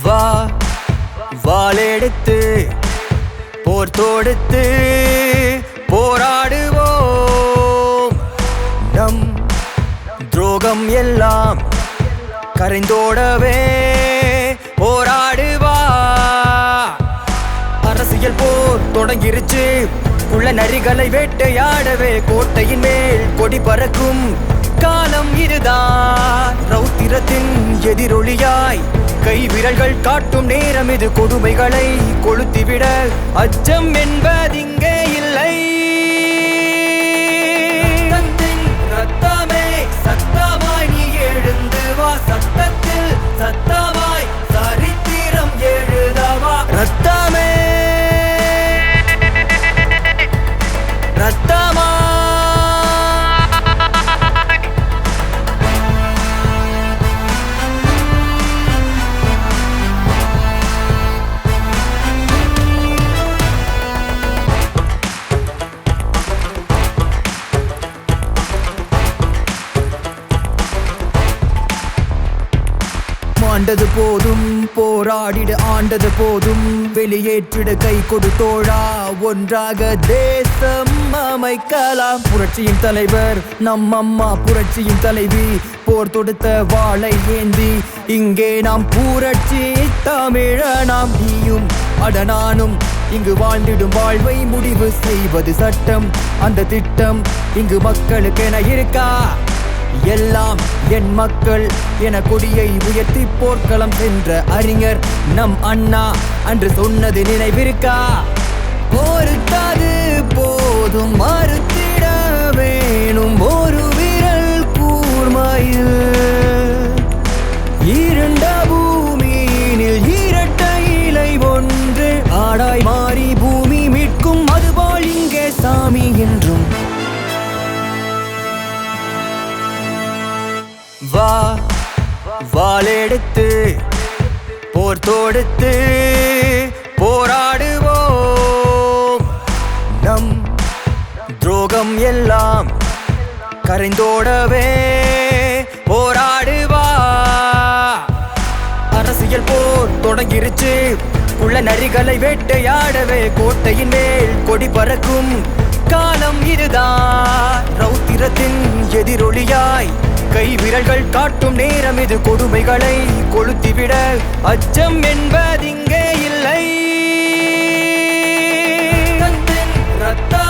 வா வாளெடுத்து போர் தொடுத்து போராடுவோம். நம் துரோகம் எல்லாம் கரைந்தோடவே போராடுவா. அரசியல் போர் தொடங்கிருச்சு, உள்ள நரிகளை வேட்டையாடவே கோட்டையின் மேல் கொடி பறக்கும் காலம் இதுதான். ரௌத்திரத்தின் எதிரொலியாய் கை விரல்கள் காட்டும் நேரம் இது. கொடுமைகளை கொளுத்திவிட அச்சம் என்பதிங்கே இல்லை. ரத்தமே சத்தமாய் நீ எழுந்து வா, சத்தத்தில் சத்தமாய் சரித்திரம் எழுதவா. ரத்தமே ரத்தமா ஆண்டது போதும், போராடிட ஆண்டது போதும். வெளியேற்றிட கை கொடு தோழா, ஒன்றாக தேசம் அமைக்கலாம். புரட்சியின் தலைவர் நம் அம்மா, புரட்சியின் தலைவி, போர் தொடுத்த வாளை ஏந்தி இங்கே நாம் புரட்சி தமிழ. நாம் நீயும் அட நானும் இங்கு வாழ்ந்திடும் வாழ்வை முடிவு செய்வது சட்டம். அந்த திட்டம் இங்கு மக்களுக்கென இருக்கா? எல்லாம் என் மக்கள் என கொடியை உயர்த்தி போர்க்களம் சென்ற அறிஞர் நம் அண்ணா அன்று சொன்னது நினைவிருக்கா? போருக்காது போதும், மறுத்திட வேணும் ஒரு விரல் கூர்மையில். இருண்ட பூமியினில் இரட்டை இலை ஒன்று ஆடாய் மாறி பூமி மீட்கும். அதுபோல் இங்கே சாமி என்றும். வா வாளெடுத்து போர் தொடுத்து போராடுவோம். நம் துரோகம் எல்லாம் கரைந்தோடவே போராடுவா. அரசியல் போர் தொடங்கிருச்சு, உள்ள நரிகளை வேட்டையாடவே கோட்டையின் மேல் கொடி பறக்கும் காலம் இதுதான். ரௌத்திரத்தின் எதிரொலியாய் கை விரல்கள் காட்டும் நேரம் இது. கொடுமைகளை கொளுத்திவிட அச்சம் என்பதிங்கே இல்லை. ரத்தம்